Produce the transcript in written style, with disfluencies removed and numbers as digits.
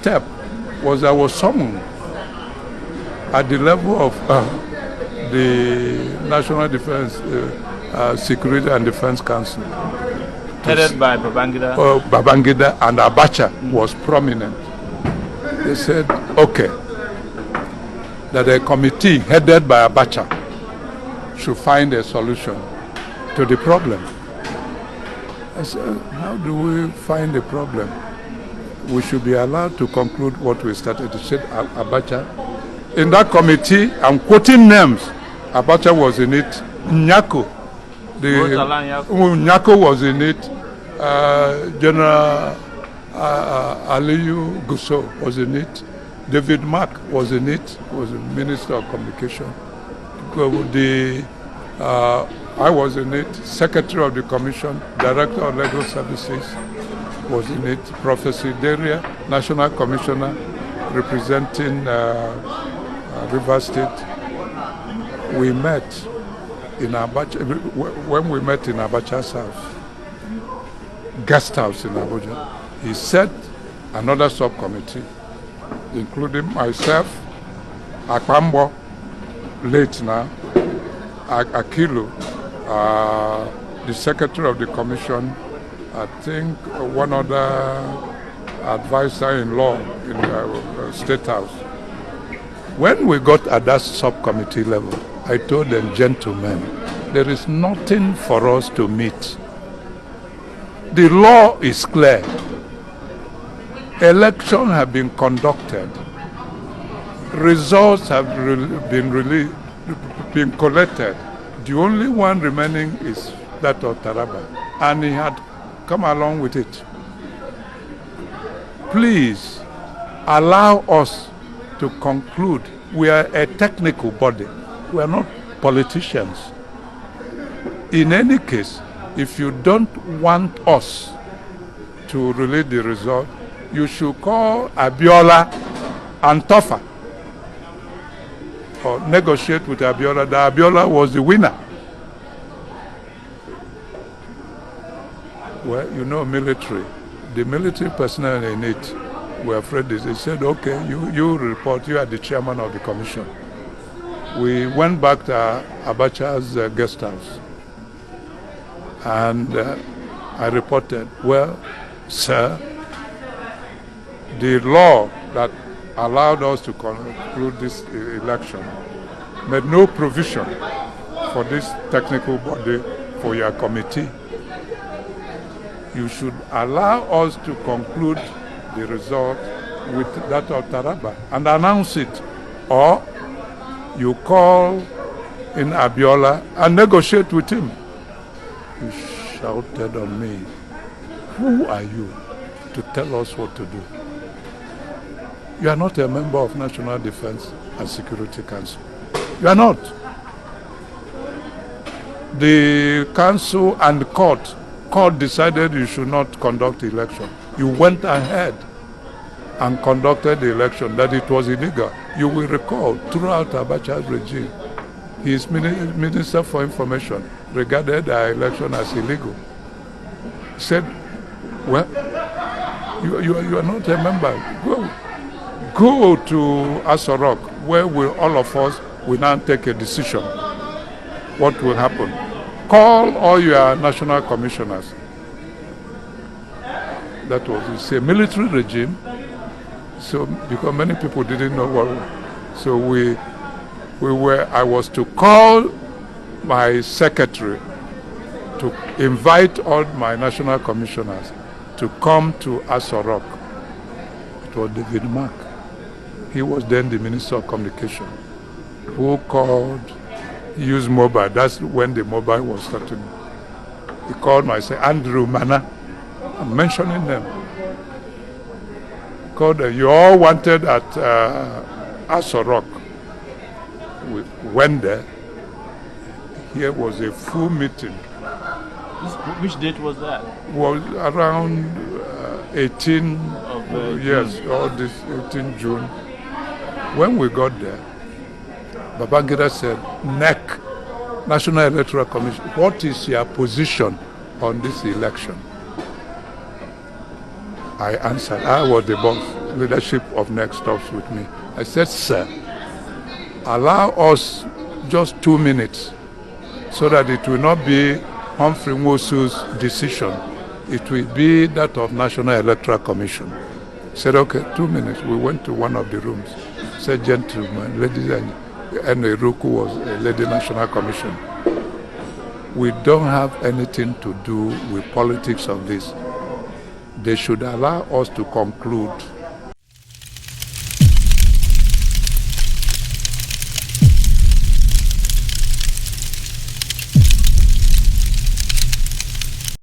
step was I was summoned at the level of the National Defense Security and Defense Council. Headed by Babangida? Babangida and Abacha was prominent. They said, okay, that a committee headed by Abacha should find a solution to the problem. I said, how do we find the problem? We should be allowed to conclude what we started. He said, Abacha. In that committee, I'm quoting names. Abacha was in it. Nyako. Nyako was in it. General Aliyu Gusso was in it. David Mark was in it. Was the Minister of Communication. I was in it. Secretary of the Commission, Director of Legal Services was in it. Professor Deria, National Commissioner representing Rivers State. We met in Abacha. When we met in Abacha's house, guest house in Abuja, he set another subcommittee, including myself, Akpambo, late now, Akilu, the Secretary of the Commission, I think one other advisor-in-law in the State House. When we got at that subcommittee level, I told them, gentlemen, there is nothing for us to meet. The law is clear. Elections have been conducted. Results have been collected. The only one remaining is that of Taraba. And he had come along with it. Please allow us to conclude. We are a technical body. We are not politicians. In any case, if you don't want us to release the result, you should call Abiola and Tofa or negotiate with Abiola. That Abiola was the winner. Well, you know, military. The military personnel in it were afraid. They said, okay, you report, you are the chairman of the commission. We went back to Abacha's guest house. And I reported, well, sir, the law that allowed us to conclude this election made no provision for this technical body, for your committee. You should allow us to conclude the result with that of Taraba and announce it. Or you call in Abiola and negotiate with him. He shouted on me, who are you to tell us what to do? You are not a member of National Defense and Security Council. You are not. The council and the court decided you should not conduct the election. You went ahead and conducted the election, that it was illegal. You will recall, throughout Abacha's regime, his Minister for Information regarded the election as illegal. He said, well, you are not a member. Go to Asorok, where all of us will now take a decision. What will happen? Call all your national commissioners. That was, it's a military regime. So, because many people didn't know what, so I was to call my secretary to invite all my national commissioners to come to Asorok. It was David Mark. He was then the Minister of Communication, who called, used mobile. That's when the mobile was starting. He called myself, Andrew Mana. I'm mentioning them. Called, you all wanted at Asorok. We went there. Here was a full meeting. Which date was that? Was around 18 of yes, June. All this 18 June. When we got there, Babangida said, NEC, National Electoral Commission, what is your position on this election? I answered, I was the boss. leadership of Next Stops with me. I said, sir, allow us just 2 minutes so that it will not be Humphrey Nwosu's decision. It will be that of National Electoral Commission. He said, okay, 2 minutes. We went to one of the rooms. Said, gentlemen, ladies and Eruku was a lady National Commission. We don't have anything to do with politics of this. They should allow us to conclude